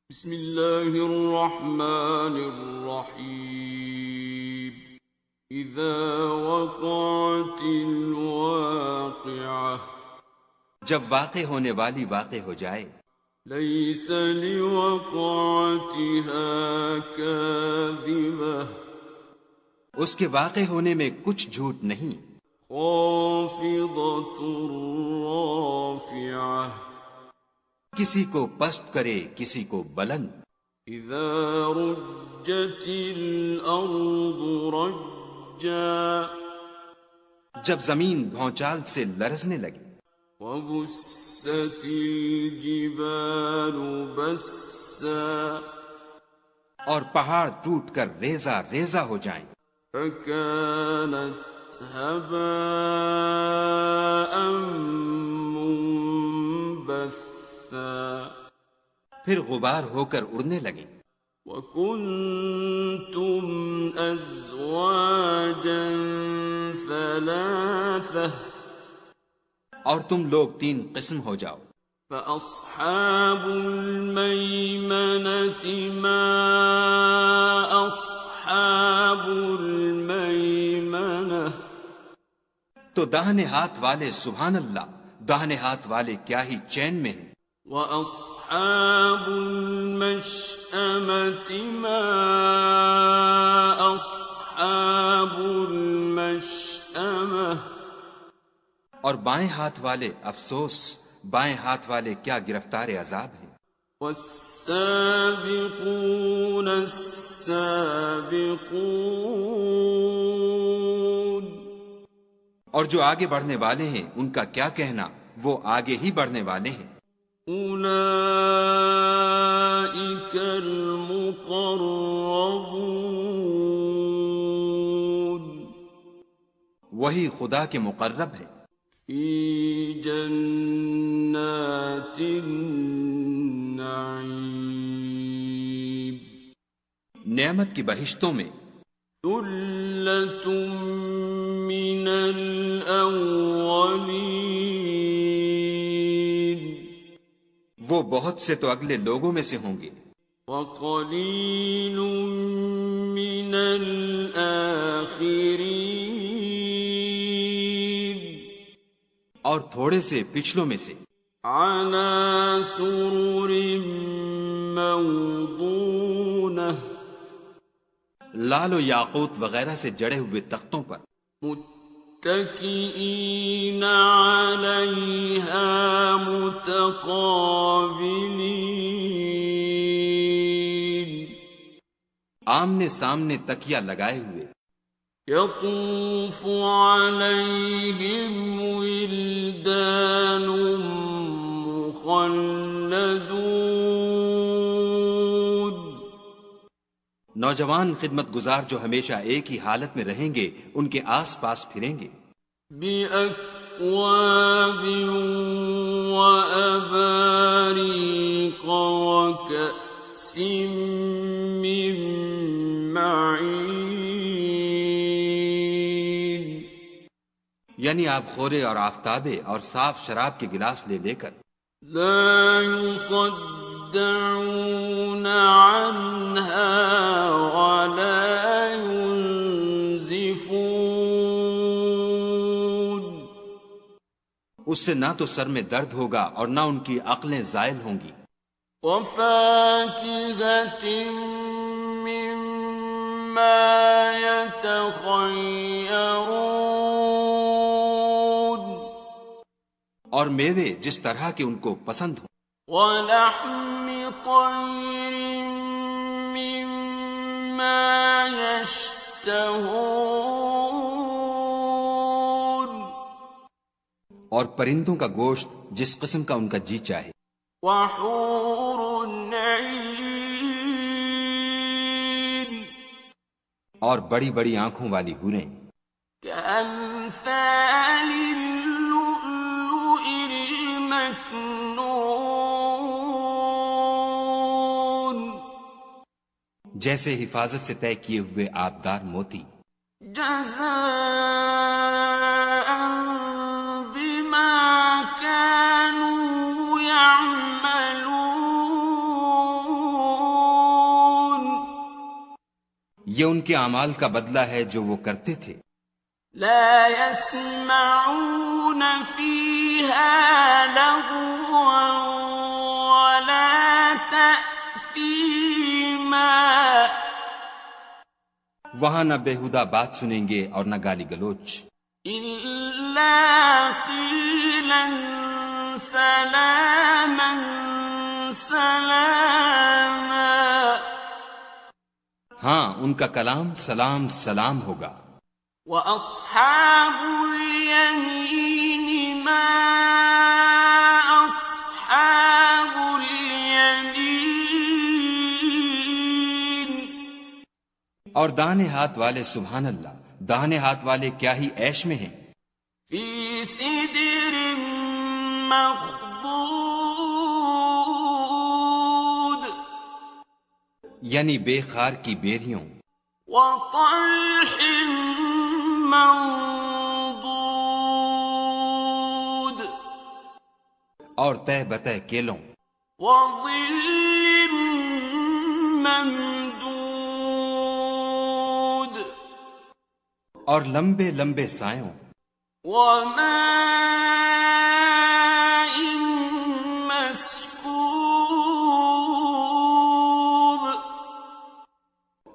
بسم اللہ الرحمن الرحیم اذا وقعت الواقعہ جب واقع ہونے والی واقع ہو جائے لیس لوقعتها کاذبہ اس کے واقع ہونے میں کچھ جھوٹ نہیں خافضۃ رافعہ کسی کو پست کرے کسی کو بلند اذا رجت الارض رجا جب زمین بھونچال سے لرزنے لگے وبست الجبال بسا اور پہاڑ ٹوٹ کر ریزہ ریزہ ہو جائیں فكانت هباء منبثا پھر غبار ہو کر اڑنے لگیں وكنتم أزواجا ثلاثة اور تم لوگ 3 قسم ہو جاؤ فأصحاب الميمنة ما أصحاب الميمنة تو داہنے ہاتھ والے سبحان اللہ داہنے ہاتھ والے کیا ہی چین میں ہیں وأصحاب المشأمة ما أصحاب المشأمة اور بائیں ہاتھ والے افسوس بائیں ہاتھ والے کیا گرفتار عذاب ہیں والسابقون السابقون اور جو آگے بڑھنے والے ہیں ان کا کیا کہنا وہ آگے ہی بڑھنے والے ہیں اولئک المقربون وہی خدا کے مقرب ہیں فی جنات النعیم نعمت کی بہشتوں میں ثلۃ من الاولین وہ بہت سے تو اگلے لوگوں میں سے ہوں گے وقلیل من الآخرین اور تھوڑے سے پچھلوں میں سے علی سرر موضونہ لال و یاقوت وغیرہ سے جڑے ہوئے تختوں پر متکئین علیہا متقابلین آمنے سامنے تکیہ لگائے ہوئے یطوف علیہم ولدان مخلدون نوجوان خدمت گزار جو ہمیشہ ایک ہی حالت میں رہیں گے ان کے آس پاس پھریں گے بِأَكْوَابٍ وَأَبَارِيقَ وَكَأْسٍ مِّن مَّعِينٍ یعنی آب خورے اور آفتابے اور صاف شراب کے گلاس لے لے کر لا يصدعون عنها ولا ينزفون اس سے نہ تو سر میں درد ہوگا اور نہ ان کی عقلیں زائل ہوں گی وفاكهة مما يتخيرون اور میوے جس طرح کے ان کو پسند ہوں ولحم طير مما يشتهون اور پرندوں کا گوشت جس قسم کا ان کا جی چاہے وحور عین اور بڑی بڑی آنکھوں والی حوریں كأمثال اللؤلؤ المكنون جیسے حفاظت سے طے کیے ہوئے آبدار موتی جزاء بما كانوا يعملون یہ ان کے اعمال کا بدلہ ہے جو وہ کرتے تھے. لا يسمعون فيها لغوا ولا تأثيما. وہاں نہ بےہودہ بات سنیں گے اور نہ گالی گلوچ. إلا قيلا سلاما سلاما. ہاں ان کا کلام سلام سلام ہوگا. وَأَصْحَابُ الْيَمِينِ مَا أَصْحَابُ الْيَمِينِ. اور داہنے ہاتھ والے سبحان اللہ، داہنے ہاتھ والے کیا ہی عیش میں ہیں. فِي سِدْرٍ مَّخْضُودٍ. یعنی بے خار کی بیریوں. وَطَلْحٍ منضود. اور تہ بتہ کیلوں. وظل ممدود. اور لمبے لمبے سایوں. وماء مسكوب.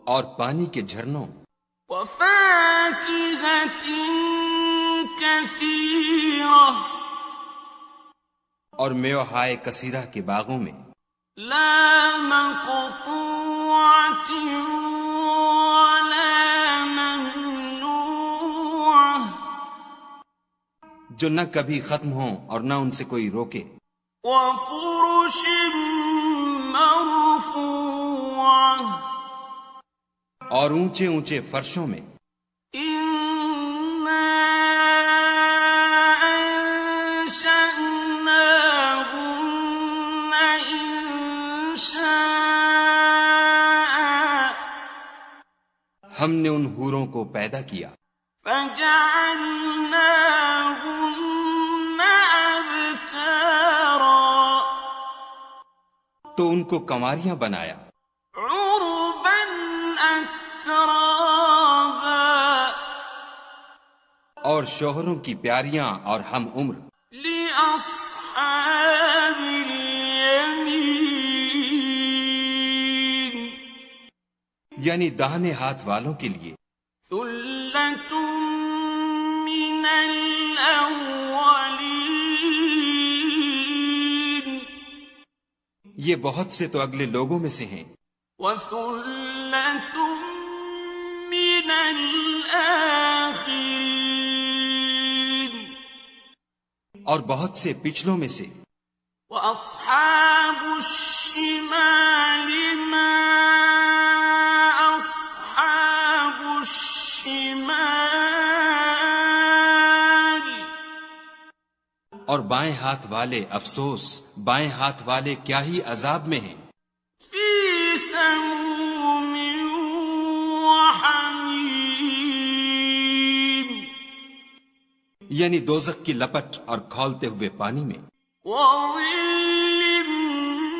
اور پانی کے جھرنوں. وفاكهة كثيرة. اور میوہائے کثیرہ کے باغوں میں. لا مقطوعة ولا ممنوعة. جو نہ کبھی ختم ہوں اور نہ ان سے کوئی روکے. وفرش مرفوعة. اور اونچے اونچے فرشوں میں. إنا أنشأناهن إنشاء. ہم نے ان حوروں کو پیدا کیا. فجعلناهن أبكارا. تو ان کو کنواریاں بنایا. عربا أترابا. اور شوہروں کی پیاریاں اور ہم عمر. لأصحاب اليمين. یعنی داہنے ہاتھ والوں کے لیے. ثلة من الأولين. یہ بہت سے تو اگلے لوگوں میں سے ہیں. وثلة من الآخرين. اور بہت سے پچھلوں میں سے. وأصحاب الشمال ما أصحاب الشمال. اور بائیں ہاتھ والے افسوس، بائیں ہاتھ والے کیا ہی عذاب میں ہیں. في سموم وحميم. یعنی دوزخ کی لپٹ اور کھولتے ہوئے پانی میں. وظل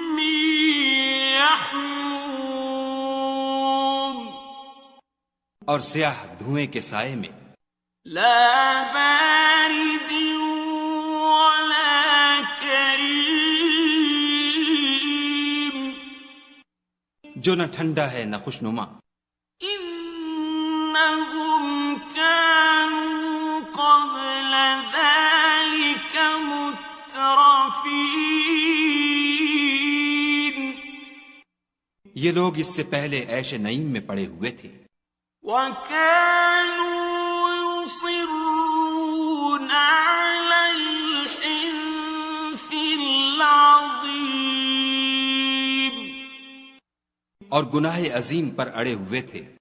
من يحموم. اور سیاہ دھوئیں کے سائے میں. لا بارد ولا كريم. جو نہ ٹھنڈا ہے نہ خوشنما. إنهم كانوا قبل ذلك مترفين. یہ لوگ اس سے پہلے عیش نعیم میں پڑے ہوئے تھے. وكانوا يصرون على الحنث العظيم. اور گناہ عظیم پر اڑے ہوئے تھے.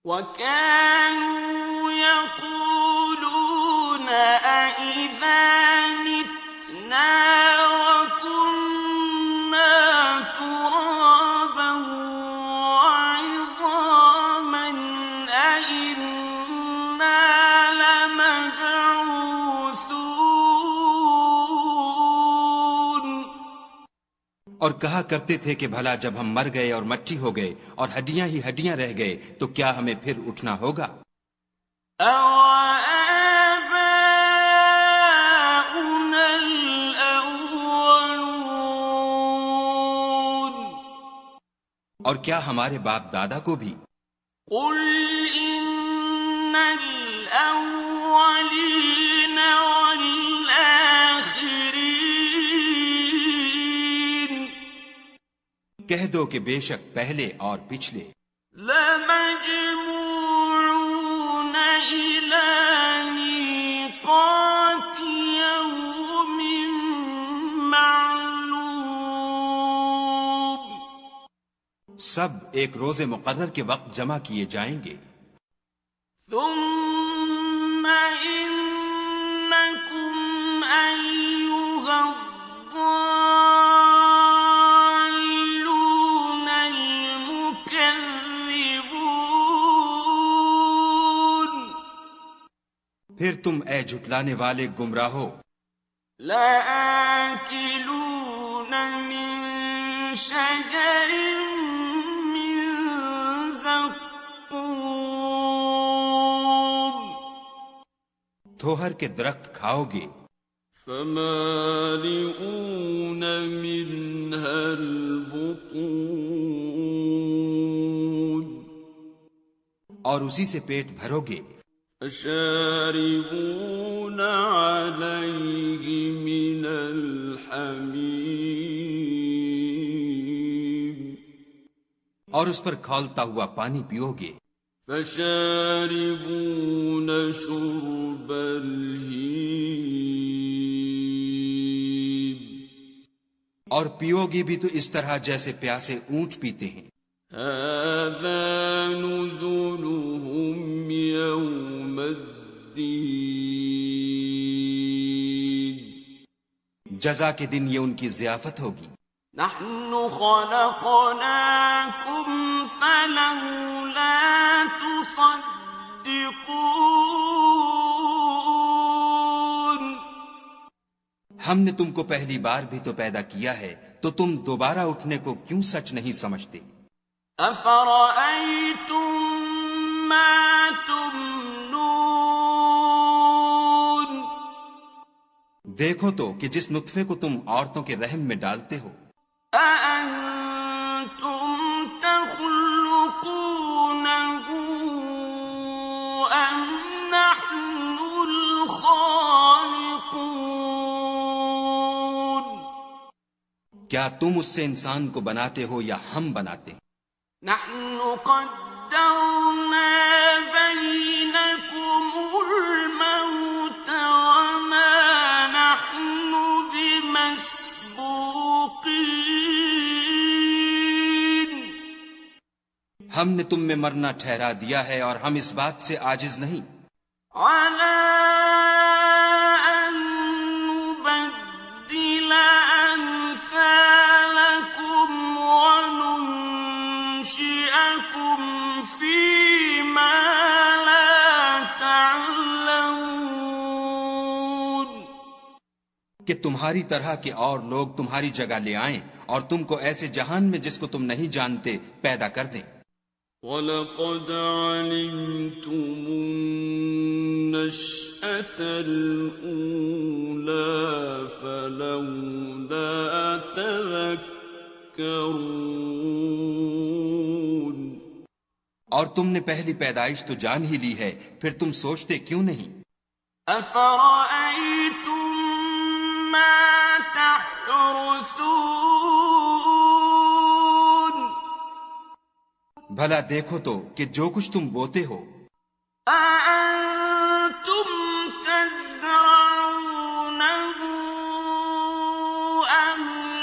وكانوا يقولون أئذا متنا وكنا ترابا وعظاما أئنا لمبعوثون. اور کہا کرتے تھے کہ بھلا جب ہم مر گئے اور مٹی ہو گئے اور ہڈیاں ہی ہڈیاں رہ گئے تو کیا ہمیں پھر اٹھنا ہوگا؟ أَوَآبَاؤُنَا الْأَوَّلُونَ اور کیا ہمارے باپ دادا کو بھی؟ قُلْ إِنَّ الْأَوَّلِينَ وَالْآخِرِينَ کہہ دو کہ بے شک پہلے اور پچھلے لَمَجْمُوعُونَ إِلَىٰ مِيقَاتِ يَوْمٍ مَّعْلُومٍ سب ایک روز مقرر کے وقت جمع کیے جائیں گے. ثُمَّ إِنَّكُمْ أَيُّهَا الضَّالُّونَ الْمُكَذِّبُونَ پھر تم اے جھٹلانے والے گمراہو لَآكِلُونَ مِن شَجَرٍ مِّن زَقُّومٍ تھوہر کے درخت کھاؤ گے. فَمَالِئُونَ مِنْهَا الْبُطُونَ اور اسی سے پیٹ بھرو گے. فَشَارِبُونَ عَلَيْهِ مِنَ الْحَمِيمِ اور اس پر کھولتا ہوا پانی پیو گے. فَشَارِبُونَ شُرْبَ الْهِيمِ اور پیو گے بھی تو اس طرح جیسے پیاسے اونٹ پیتے ہیں. هَذَا نُزُلُهُمْ يَوْمَ الدِّينِ جزا کے دن یہ ان کی ضیافت ہوگی. نَحْنُ خَلَقْنَاكُمْ فَلَوْلَا تُصَدِّقُونَ ہم نے تم کو پہلی بار بھی تو پیدا کیا ہے تو تم دوبارہ اٹھنے کو کیوں سچ نہیں سمجھتے؟ أَفَرَأَيْتُم مَّا تُمْنُونَ دیکھو تو کہ جس نطفے کو تم عورتوں کے رحم میں ڈالتے ہو. أَأَنتُمْ تَخْلُقُونَهُ أَمْ نَحْنُ الْخَالِقُونَ کیا تم اس سے انسان کو بناتے ہو یا ہم بناتے ہیں؟ نَحْنُ قَدَّرْنَا بَيْنَكُمُ الْمَوْتَ وَمَا نَحْنُ بِمَسْبُوقِينَ ہم نے تم میں مرنا ٹھہرا دیا ہے اور ہم اس بات سے عاجز نہیں. عَلَىٰ أَن نُّبَدِّلَ أَمْثَالَكُمْ وَنُنشِئَكُمْ فِي مَا لَا تَعْلَمُونَ کہ تمہاری طرح کے اور لوگ تمہاری جگہ لے آئیں اور تم کو ایسے جہان میں جس کو تم نہیں جانتے پیدا کر دیں. وَلَقَدْ عَلِمْتُمُ النَّشْأَةَ الْأُولَىٰ فَلَوْلَا تَذَكَّرُونَ اور تم نے پہلی پیدائش تو جان ہی لی ہے پھر تم سوچتے کیوں نہیں؟ أَفَرَأَيْتُم مَّا تَحْرُثُونَ بھلا دیکھو تو کہ جو کچھ تم بوتے ہو أَأَنتُمْ تَزْرَعُونَهُ أَمْ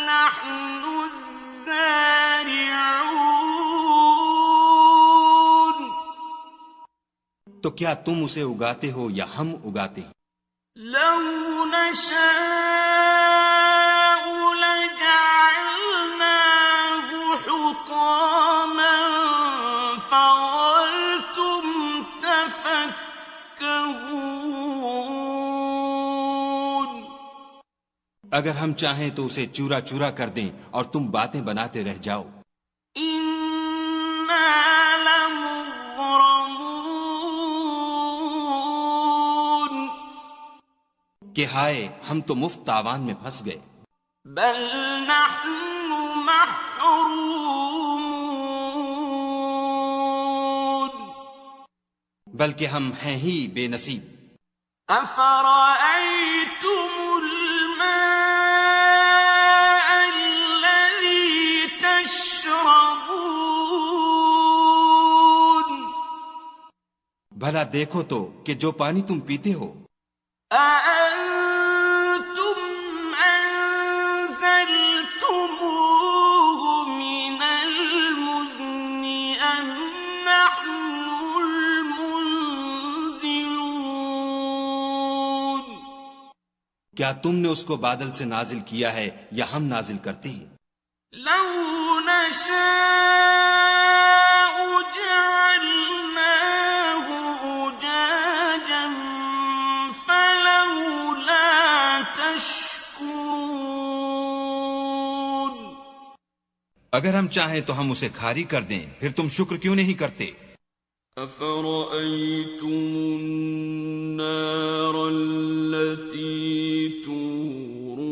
نَحْنُ الزَّارِعُونَ تو کیا تم اسے اگاتے ہو یا ہم اگاتے ہیں؟ لَوْ نَشَاءُ لَجَعَلْنَاهُ حُطَامًا فَظَلْتُمْ تَفَكَّهُونَ اگر ہم چاہیں تو اسے چورا چورا کر دیں اور تم باتیں بناتے رہ جاؤ. إنا لمغرمون کہ ہائے ہم تو مفت تاوان میں پھنس گئے. بل نحن محرومون بلکہ ہم ہیں ہی بے نصیب. أفرأيتم الماء الذي تشربون بھلا دیکھو تو کہ جو پانی تم پیتے ہو أأنتم أنزلتموه من المزن أم نحن المنزلون کیا تم نے اس کو بادل سے نازل کیا ہے یا ہم نازل کرتے ہیں؟ لو نشاء جعلناه أجاجا فلولا تشكرون اگر ہم چاہیں تو ہم اسے کھاری کر دیں، پھر تم شکر کیوں نہیں کرتے؟ أفرأيتم النار التي تورون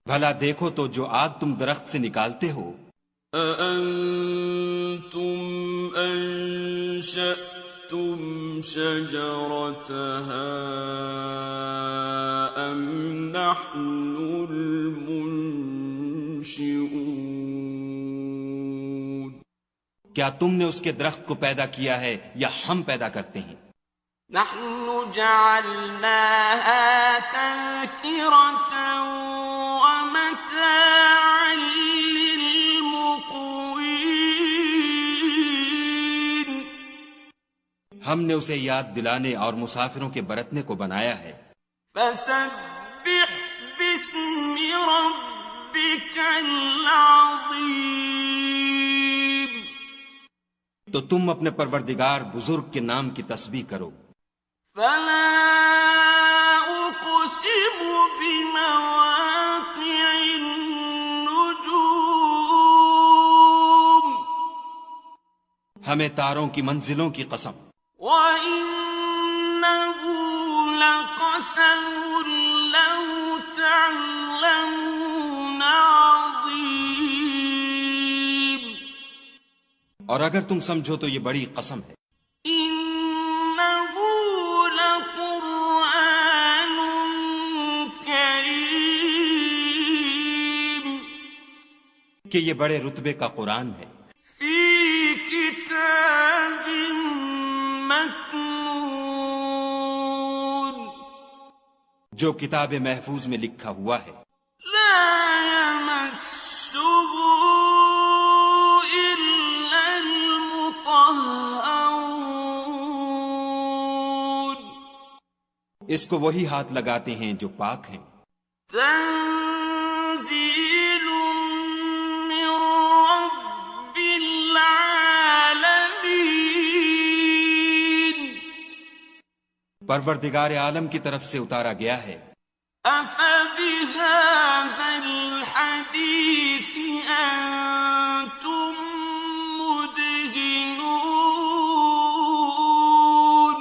بھلا دیکھو تو جو آگ تم درخت سے نکالتے ہو أأنتم أنشأتم شجرتها أم نحن المنشئون کیا تم نے اس کے درخت کو پیدا کیا ہے یا ہم پیدا کرتے ہیں؟ نحن جعلناها تذكرة ومتاعا للمقوين ہم نے اسے یاد دلانے اور مسافروں کے برتنے کو بنایا ہے. فسبح باسم ربك العظيم تو تم اپنے پروردگار بزرگ کے نام کی تسبیح کرو. فلا أقسم بمواقع النجوم ہمیں تاروں کی منزلوں کی قسم. وإنه لقسم لو تعلمون عظيم اور اگر تم سمجھو تو یہ بڑی قسم ہے. إنه لقرآن كريم کہ یہ بڑے رتبے کا قرآن ہے. في كتاب مكنون جو کتاب محفوظ میں لکھا ہوا ہے. لا يمسه إلا المطهرون اس کو وہی ہاتھ لگاتے ہیں جو پاک ہیں. تنزيل من رب العالمين پروردگار عالم کی طرف سے اتارا گیا ہے. أفبهذا الحديث أنتم مدهنون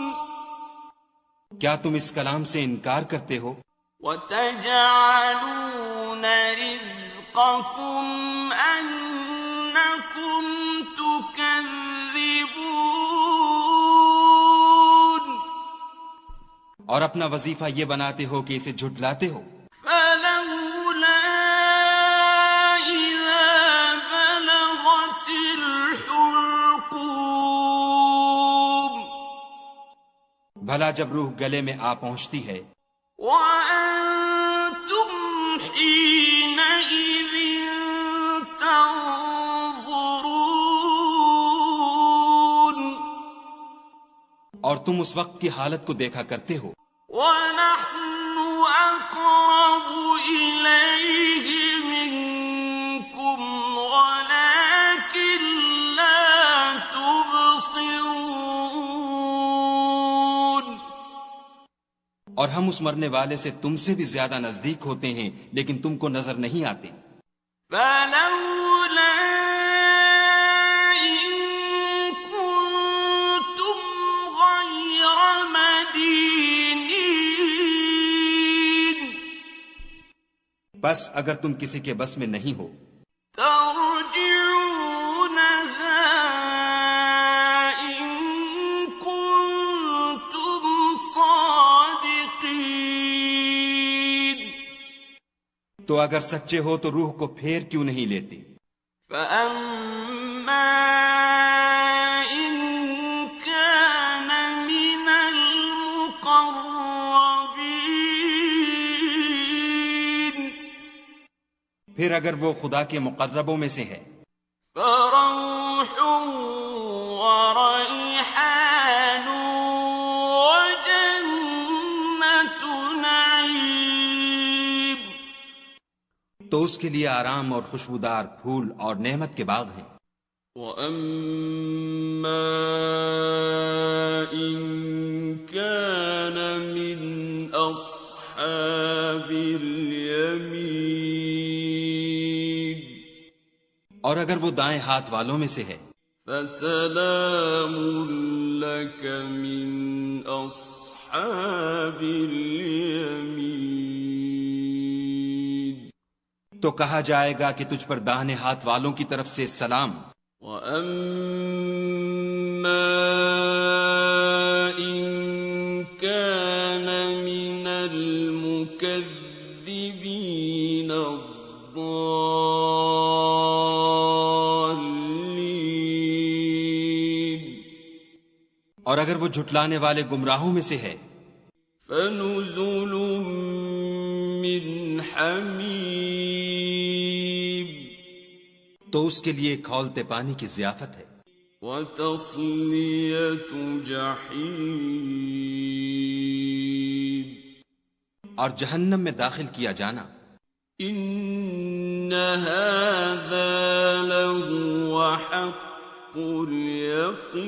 کیا تم اس کلام سے انکار کرتے ہو؟ وتجعلون رزقكم أنكم تكذبون اور اپنا وظیفہ یہ بناتے ہو کہ اسے جھٹلاتے ہو. فلولا إذا بلغت الحلقوم بھلا جب روح گلے میں آ پہنچتی ہے وأنتم حينئذ تنظرون اور تم اس وقت کی حالت کو دیکھا کرتے ہو. ونحن أقرب إليه منكم ولكن لا تبصرون اور ہم اس مرنے والے سے تم سے بھی زیادہ نزدیک ہوتے ہیں لیکن تم کو نظر نہیں آتے. فلولا إن كنتم غير مدينين بس اگر تم کسی کے بس میں نہیں ہو ترجعونها إن كنتم صادقين تو اگر سچے ہو تو روح کو پھیر کیوں نہیں لیتے. فأما إن كان من المقربين پھر اگر وہ خدا کے مقربوں میں سے ہے فروح وريحان وجنة نعيم تو اس کے لیے آرام اور خوشبودار پھول اور نعمت کے باغ ہیں. وَأَمَّا إِن كَانَ مِنْ أَصْحَابِ الْيَمِينِ اور اگر وہ دائیں ہاتھ والوں میں سے ہے فَسَلَامٌ لَكَ مِنْ أَصْحَابِ الْيَمِينِ تو کہا جائے گا کہ تجھ پر داہنے ہاتھ والوں کی طرف سے سلام. وَأَمَّا إِن كَانَ مِنَ الْمُكَذِّبِينَ الضَّالِّينَ اور اگر وہ جھٹلانے والے گمراہوں میں سے ہے فَنُزُلٌ مِّنْ حَمِيمٍ تو اس کے لیے کھولتے پانی کی ضیافت ہے. وَتَصْلِيَةُ جَحِيمٍ اور جہنم میں داخل کیا جانا. إِنَّ هَذَا لَهُوَ حَقُّ الْيَقِينِ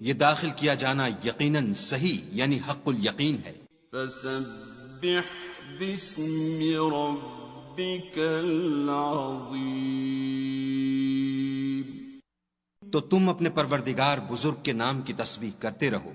یہ داخل کیا جانا یقیناً صحیح یعنی حق الیقین ہے. فَسَبِّحْ بِاسْمِ رَبِّكَ الْعَظِيمِ تو تم اپنے پروردگار بزرگ کے نام کی تسبیح کرتے رہو.